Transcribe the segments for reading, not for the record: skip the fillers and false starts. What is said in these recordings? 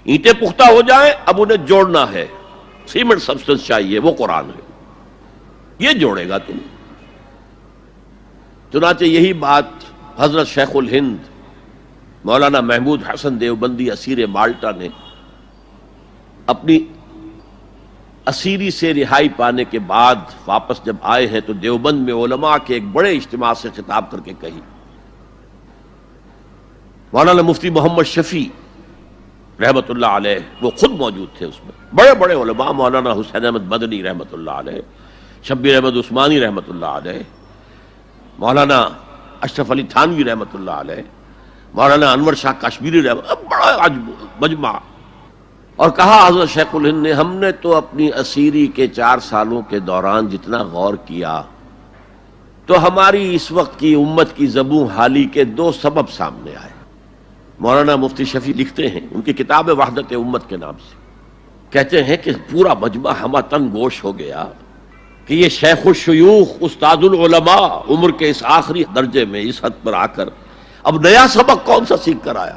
اینٹیں پختہ ہو جائیں، اب انہیں جوڑنا ہے، سیمنٹ سبسٹنس چاہیے، وہ قرآن ہے، یہ جوڑے گا تم۔ چنانچہ یہی بات حضرت شیخ الہند مولانا محمود حسن دیوبندی اسیر مالٹا نے اپنی اسیری سے رہائی پانے کے بعد واپس جب آئے ہیں تو دیوبند میں علماء کے ایک بڑے اجتماع سے خطاب کر کے کہی۔ مولانا مفتی محمد شفیع رحمت اللہ علیہ وہ خود موجود تھے، اس میں بڑے بڑے علماء، مولانا حسین احمد مدنی رحمت اللہ علیہ، شبیر احمد عثمانی رحمت اللہ علیہ، مولانا اشرف علی تھانوی رحمت اللہ علیہ، مولانا انور شاہ کشمیری رحمت، بڑا مجمع، اور کہا حضرت شیخ الہند نے ہم نے تو اپنی اسیری کے 4 سالوں کے دوران جتنا غور کیا تو ہماری اس وقت کی امت کی زبوں حالی کے 2 سبب سامنے آئے۔ مولانا مفتی شفیع لکھتے ہیں ان کی کتاب وحدت امت کے نام سے، کہتے ہیں کہ پورا مجمع ہمہ تن گوش ہو گیا کہ یہ شیخ الشیوخ استاد العلماء عمر کے اس آخری درجے میں اس حد پر آ کر اب نیا سبق کون سا سیکھ کر آیا؟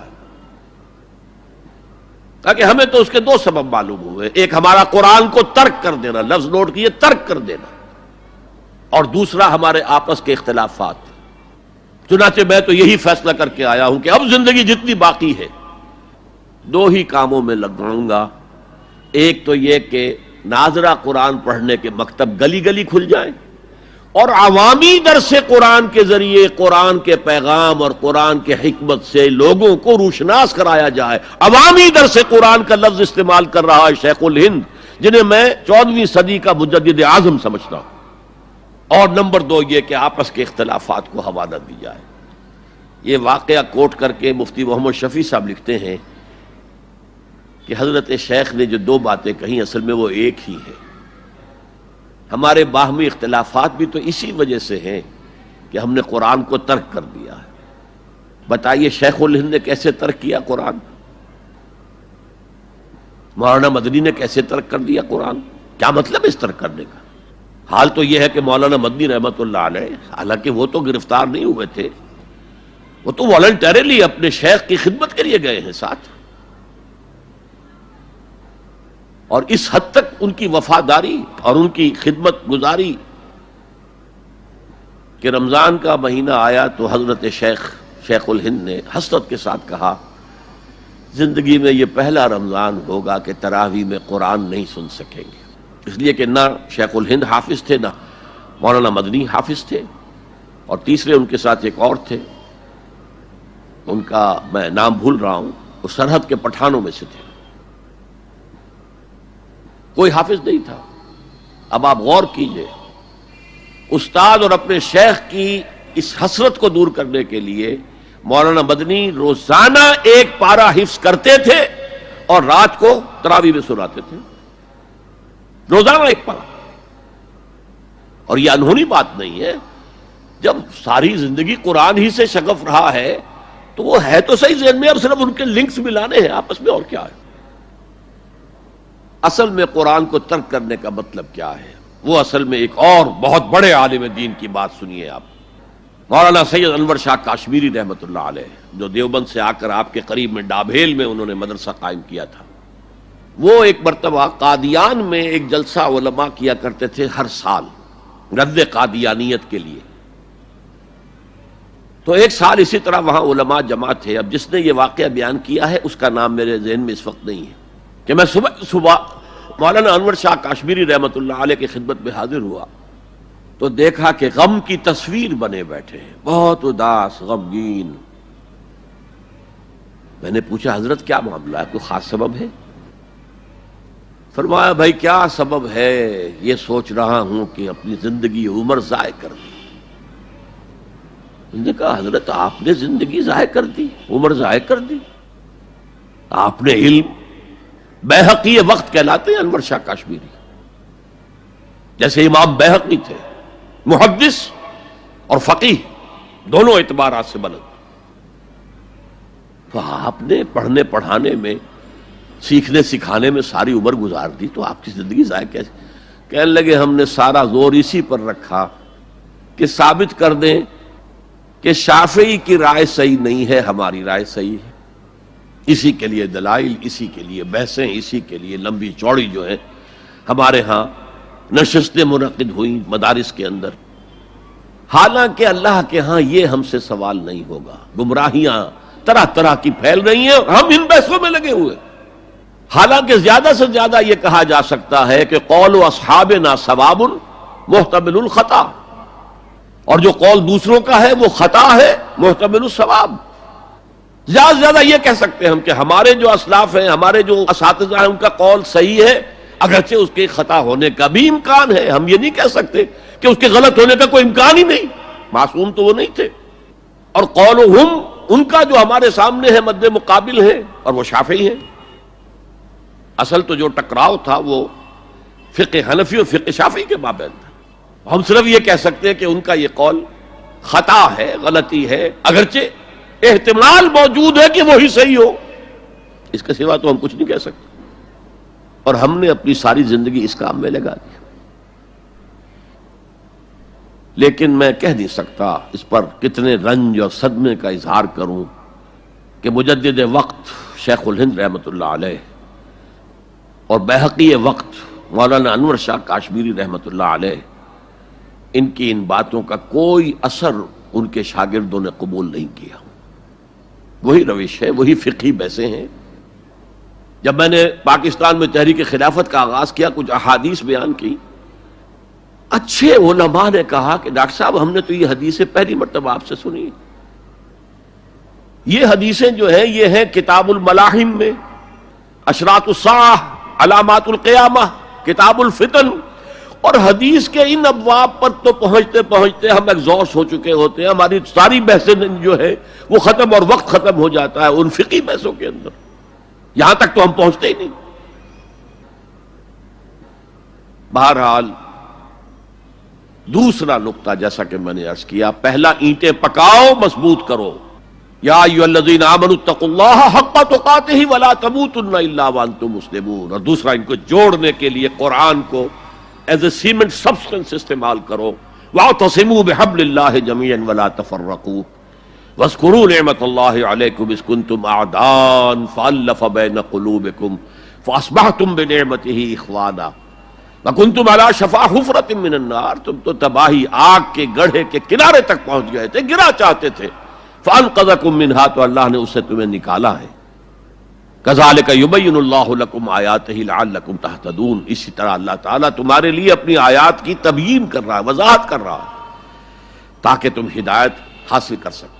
تاکہ ہمیں تو اس کے 2 سبب معلوم ہوئے، ایک ہمارا قرآن کو ترک کر دینا، لفظ نوٹ کیے، ترک کر دینا، اور دوسرا ہمارے آپس کے اختلافات۔ چنانچہ میں تو یہی فیصلہ کر کے آیا ہوں کہ اب زندگی جتنی باقی ہے 2 ہی کاموں میں لگاؤں گا، ایک تو یہ کہ ناظرہ قرآن پڑھنے کے مکتب گلی گلی کھل جائیں اور عوامی درس قرآن کے ذریعے قرآن کے پیغام اور قرآن کے حکمت سے لوگوں کو روشناس کرایا جائے۔ عوامی درس قرآن کا لفظ استعمال کر رہا ہے شیخ الہند، جنہیں میں 14ویں صدی کا مجدد اعظم سمجھتا ہوں۔ اور نمبر 2 یہ کہ آپس کے اختلافات کو ہوا نہ دی جائے۔ یہ واقعہ کوٹ کر کے مفتی محمد شفیع صاحب لکھتے ہیں کہ حضرت شیخ نے جو 2 باتیں کہیں اصل میں وہ ایک ہی ہے۔ ہمارے باہمی اختلافات بھی تو اسی وجہ سے ہیں کہ ہم نے قرآن کو ترک کر دیا ہے۔ بتائیے شیخ الہند نے کیسے ترک کیا قرآن؟ مولانا مدنی نے کیسے ترک کر دیا قرآن؟ کیا مطلب اس ترک کرنے کا؟ حال تو یہ ہے کہ مولانا مدنی رحمت اللہ علیہ، حالانکہ وہ تو گرفتار نہیں ہوئے تھے، وہ تو والنٹریلی اپنے شیخ کی خدمت کے لیے گئے ہیں ساتھ، اور اس حد تک ان کی وفاداری اور ان کی خدمت گزاری کہ رمضان کا مہینہ آیا تو حضرت شیخ الہند نے حسرت کے ساتھ کہا زندگی میں یہ پہلا رمضان ہوگا کہ تراویح میں قرآن نہیں سن سکیں گے، اس لیے کہ نہ شیخ الہند حافظ تھے، نہ مولانا مدنی حافظ تھے، اور تیسرے ان کے ساتھ ایک اور تھے، ان کا میں نام بھول رہا ہوں، وہ سرحد کے پٹھانوں میں سے تھے، کوئی حافظ نہیں تھا۔ اب آپ غور کیجئے، استاد اور اپنے شیخ کی اس حسرت کو دور کرنے کے لیے مولانا مدنی روزانہ 1 پارہ حفظ کرتے تھے اور رات کو تراویح میں سناتے تھے، روزانہ 1 پارہ۔ اور یہ انہونی بات نہیں ہے، جب ساری زندگی قرآن ہی سے شغف رہا ہے تو وہ ہے تو صحیح ذہن میں، اب صرف ان کے لنکس ملانے ہیں آپس میں، اور کیا ہے۔ اصل میں قرآن کو ترک کرنے کا مطلب کیا ہے؟ وہ اصل میں ایک اور بہت بڑے عالم دین کی بات سنیے آپ، مولانا سید انور شاہ کاشمیری رحمت اللہ علیہ، جو دیوبند سے آ کر آپ کے قریب میں ڈابھیل میں انہوں نے مدرسہ قائم کیا تھا۔ وہ ایک مرتبہ قادیان میں ایک جلسہ علماء کیا کرتے تھے ہر سال رد قادیانیت کے لیے، تو ایک سال اسی طرح وہاں علماء جمع تھے۔ اب جس نے یہ واقعہ بیان کیا ہے اس کا نام میرے ذہن میں اس وقت نہیں ہے، کہ میں صبح مولانا انور شاہ کاشمیری رحمت اللہ علیہ کی خدمت میں حاضر ہوا تو دیکھا کہ غم کی تصویر بنے بیٹھے ہیں، بہت اداس، غمگین۔ میں نے پوچھا حضرت کیا معاملہ ہے، کوئی خاص سبب ہے؟ فرمایا بھائی کیا سبب ہے، یہ سوچ رہا ہوں کہ اپنی زندگی عمر ضائع کر دی۔ میں نے کہا حضرت آپ نے زندگی ضائع کر دی، عمر ضائع کر دی؟ آپ نے علم، بیہقی وقت کہلاتے ہیں انور شاہ کاشمیری، جیسے امام بیہقی تھے، محدث اور فقیہ دونوں اعتبارات سے بلند، تو آپ نے پڑھنے پڑھانے میں، سیکھنے سکھانے میں ساری عمر گزار دی، تو آپ کی زندگی ضائع کیسے؟ کہنے لگے ہم نے سارا زور اسی پر رکھا کہ ثابت کر دیں کہ شافعی کی رائے صحیح نہیں ہے، ہماری رائے صحیح ہے۔ اسی کے لیے دلائل، اسی کے لیے بحثیں، اسی کے لیے لمبی چوڑی جو ہے ہمارے ہاں نشستیں منعقد ہوئیں مدارس کے اندر. حالانکہ اللہ کے ہاں یہ ہم سے سوال نہیں ہوگا. گمراہیاں طرح طرح کی پھیل رہی ہیں اور ہم ان بحثوں میں لگے ہوئے. حالانکہ زیادہ سے زیادہ یہ کہا جا سکتا ہے کہ قول اصحابنا ثواب محتمل الخطا، اور جو قول دوسروں کا ہے وہ خطا ہے محتمل الثواب. زیادہ سے زیادہ یہ کہہ سکتے ہیں ہم کہ ہمارے جو اسلاف ہیں، ہمارے جو اساتذہ ہیں، ان کا قول صحیح ہے، اگرچہ اس کے خطا ہونے کا بھی امکان ہے. ہم یہ نہیں کہہ سکتے کہ اس کے غلط ہونے کا کوئی امکان ہی نہیں، معصوم تو وہ نہیں تھے. اور قولہم ان کا جو ہمارے سامنے ہے مد مقابل ہے، اور وہ شافعی ہیں. اصل تو جو ٹکراؤ تھا وہ فقہ حنفی اور فقہ شافعی کے مابین تھا. ہم صرف یہ کہہ سکتے ہیں کہ ان کا یہ قول خطا ہے، غلطی ہے، اگرچہ احتمال موجود ہے کہ وہی صحیح ہو. اس کے سوا تو ہم کچھ نہیں کہہ سکتے. اور ہم نے اپنی ساری زندگی اس کام میں لگا دی. لیکن میں کہہ نہیں سکتا اس پر کتنے رنج اور صدمے کا اظہار کروں کہ مجدد وقت شیخ الہند رحمۃ اللہ علیہ اور بیہقی وقت مولانا انور شاہ کاشمیری رحمۃ اللہ علیہ، ان کی ان باتوں کا کوئی اثر ان کے شاگردوں نے قبول نہیں کیا. وہی روش ہے، وہی فقہی بحثیں ہیں. جب میں نے پاکستان میں تحریک خلافت کا آغاز کیا، کچھ احادیث بیان کی، اچھے علماء نے کہا کہ ڈاکٹر صاحب ہم نے تو یہ حدیثیں پہلی مرتبہ آپ سے سنی. یہ حدیثیں جو ہیں یہ ہیں کتاب الملاحم میں، اشراط الساعہ، علامات القیامہ، کتاب الفتن. اور حدیث کے ان ابواب پر تو پہنچتے پہنچتے ہم ایگزاسٹ ہو چکے ہوتے ہیں. ہماری ساری بحثیں جو ہے وہ ختم، اور وقت ختم ہو جاتا ہے ان فقہی بحثوں کے اندر. یہاں تک تو ہم پہنچتے ہی نہیں. بہرحال دوسرا نقطہ جیسا کہ میں نے عرض کیا، پہلا اینٹیں پکاؤ، مضبوط کرو. یا ایھا الذین آمنوا اتقوا اللہ حق تقاتہ ولا تموتن الا وانتم مسلمون. اور دوسرا ان کو جوڑنے کے لیے قرآن کو ایز اے سیمنٹ سبسٹنس استعمال کرو. واعتصموا بحبل اللہ جميعا ولا تفرقوا واذکروا نعمت اللہ علیکم اذ کنتم اعداء فالف بین قلوبکم فاصبحتم بنعمتہ اخوانا وکنتم علی شفا حفرۃ من النار. تم تو تباہی آگ کے گڑھے کے کنارے تک پہنچ گئے تھے، گرا چاہتے تھے. فانقذکم منہا، تو اللہ نے اس سے تمہیں نکالا ہے. کذالک یبین اللہ لکم آیاتہ لعلکم تہتدون. اسی طرح اللہ تعالیٰ تمہارے لیے اپنی آیات کی تبیین کر رہا ہے، وضاحت کر رہا ہے، تاکہ تم ہدایت حاصل کر سکو.